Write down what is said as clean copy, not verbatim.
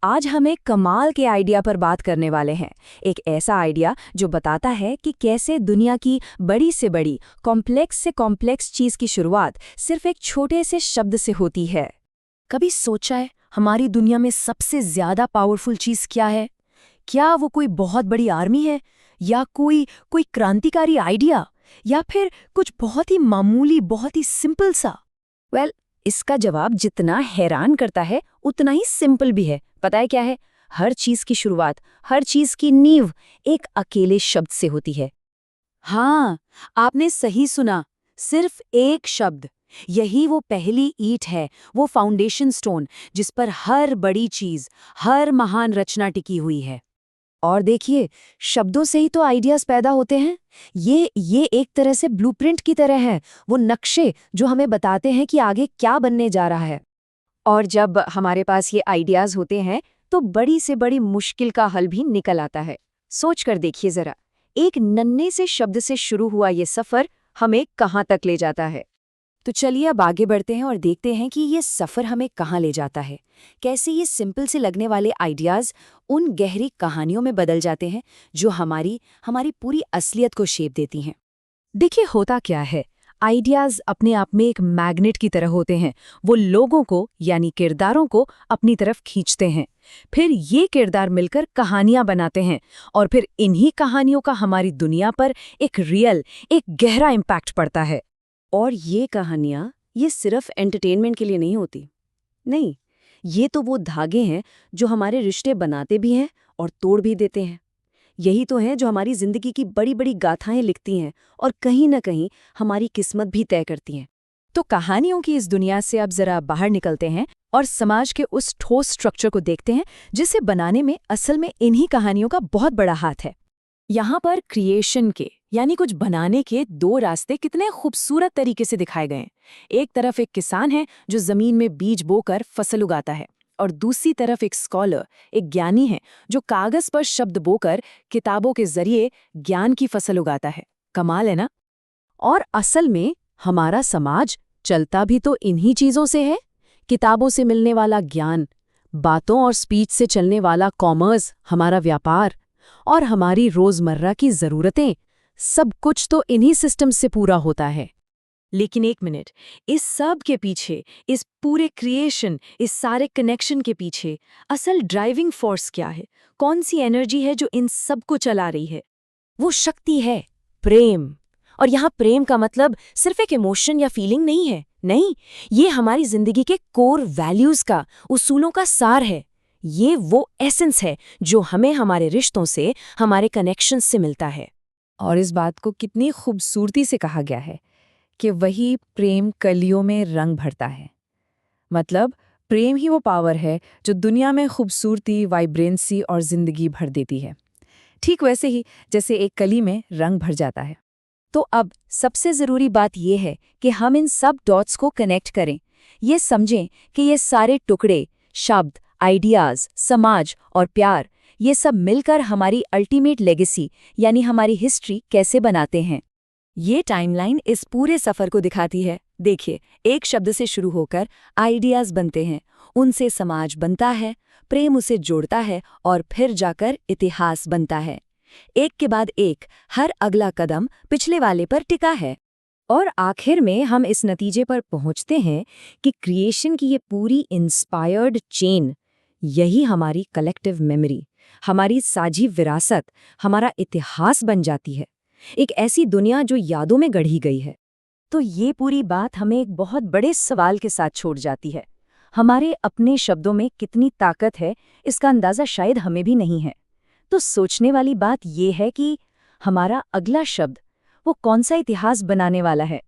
आज हम एक कमाल के आइडिया पर बात करने वाले हैं। एक ऐसा आइडिया जो बताता है कि कैसे दुनिया की बड़ी से बड़ी, कॉम्प्लेक्स से कॉम्प्लेक्स चीज़ की शुरुआत सिर्फ एक छोटे से शब्द से होती है। कभी सोचा है हमारी दुनिया में सबसे ज्यादा पावरफुल चीज क्या है? क्या वो कोई बहुत बड़ी आर्मी है, या कोई क्रांतिकारी आइडिया, या फिर कुछ बहुत ही मामूली, बहुत ही सिंपल सा? इसका जवाब जितना हैरान करता है उतना ही सिंपल भी है। पता है क्या है? हर चीज की शुरुआत, हर चीज की नींव एक अकेले शब्द से होती है। हाँ, आपने सही सुना, सिर्फ एक शब्द। यही वो पहली ईंट है, वो फाउंडेशन स्टोन जिस पर हर बड़ी चीज, हर महान रचना टिकी हुई है। और देखिए, शब्दों से ही तो आइडियाज पैदा होते हैं। ये एक तरह से ब्लूप्रिंट की तरह है, वो नक्शे जो हमें बताते हैं कि आगे क्या बनने जा रहा है। और जब हमारे पास ये आइडियाज होते हैं तो बड़ी से बड़ी मुश्किल का हल भी निकल आता है। सोच कर देखिए जरा, एक नन्हे से शब्द से शुरू हुआ ये सफर हमें कहाँ तक ले जाता है। तो चलिए अब आगे बढ़ते हैं और देखते हैं कि ये सफ़र हमें कहाँ ले जाता है। कैसे ये सिंपल से लगने वाले आइडियाज़ उन गहरी कहानियों में बदल जाते हैं जो हमारी हमारी पूरी असलियत को शेप देती हैं। देखिए होता क्या है, आइडियाज़ अपने आप में एक मैग्नेट की तरह होते हैं। वो लोगों को यानी किरदारों को अपनी तरफ खींचते हैं। फिर ये किरदार मिलकर कहानियां बनाते हैं और फिर इन्हीं कहानियों का हमारी दुनिया पर एक गहरा इम्पैक्ट पड़ता है। और ये कहानियाँ ये सिर्फ एंटरटेनमेंट के लिए नहीं होती। नहीं, ये तो वो धागे हैं जो हमारे रिश्ते बनाते भी हैं और तोड़ भी देते हैं। यही तो है जो हमारी जिंदगी की बड़ी बड़ी गाथाएं लिखती हैं और कहीं ना कहीं हमारी किस्मत भी तय करती हैं। तो कहानियों की इस दुनिया से अब जरा बाहर निकलते हैं और समाज के उस ठोस स्ट्रक्चर को देखते हैं जिसे बनाने में असल में इन्हीं कहानियों का बहुत बड़ा हाथ है। यहाँ पर क्रिएशन के यानी कुछ बनाने के दो रास्ते कितने खूबसूरत तरीके से दिखाए गए हैं। एक तरफ एक किसान है जो जमीन में बीज बोकर फसल उगाता है, और दूसरी तरफ एक स्कॉलर, एक ज्ञानी है जो कागज पर शब्द बोकर किताबों के जरिए ज्ञान की फसल उगाता है। कमाल है ना? और असल में हमारा समाज चलता भी तो इन्हीं चीजों से है। किताबों से मिलने वाला ज्ञान, बातों और स्पीच से चलने वाला कॉमर्स, हमारा व्यापार, और हमारी रोजमर्रा की जरूरतें, सब कुछ तो इन्हीं सिस्टम से पूरा होता है। लेकिन एक मिनट, इस सब के पीछे, इस पूरे क्रिएशन, इस सारे कनेक्शन के पीछे असल ड्राइविंग फोर्स क्या है? कौन सी एनर्जी है जो इन सब को चला रही है? वो शक्ति है प्रेम। और यहाँ प्रेम का मतलब सिर्फ एक इमोशन या फीलिंग नहीं है। नहीं, ये हमारी जिंदगी के कोर वैल्यूज का, उसूलों का सार है। ये वो एसेंस है जो हमें हमारे रिश्तों से, हमारे कनेक्शन से मिलता है। और इस बात को कितनी खूबसूरती से कहा गया है कि वही प्रेम कलियों में रंग भरता है। मतलब प्रेम ही वो पावर है जो दुनिया में खूबसूरती, वाइब्रेंसी और जिंदगी भर देती है। ठीक वैसे ही जैसे एक कली में रंग भर जाता है। तो अब सबसे ज़रूरी बात यह है कि हम इन सब डॉट्स को कनेक्ट करें। ये समझें कि ये सारे टुकड़े, शब्द, आइडियाज़, समाज और प्यार, ये सब मिलकर हमारी अल्टीमेट लेगेसी यानी हमारी हिस्ट्री कैसे बनाते हैं। ये टाइमलाइन इस पूरे सफ़र को दिखाती है। देखिए, एक शब्द से शुरू होकर आइडियाज़ बनते हैं, उनसे समाज बनता है, प्रेम उसे जोड़ता है और फिर जाकर इतिहास बनता है। एक के बाद एक, हर अगला कदम पिछले वाले पर टिका है। और आखिर में हम इस नतीजे पर पहुंचते हैं कि क्रिएशन की ये पूरी इंस्पायर्ड चेन, यही हमारी कलेक्टिव मेमोरी, हमारी साझी विरासत, हमारा इतिहास बन जाती है। एक ऐसी दुनिया जो यादों में गढ़ी गई है। तो ये पूरी बात हमें एक बहुत बड़े सवाल के साथ छोड़ जाती है। हमारे अपने शब्दों में कितनी ताकत है, इसका अंदाज़ा शायद हमें भी नहीं है। तो सोचने वाली बात ये है कि हमारा अगला शब्द वो कौन सा इतिहास बनाने वाला है।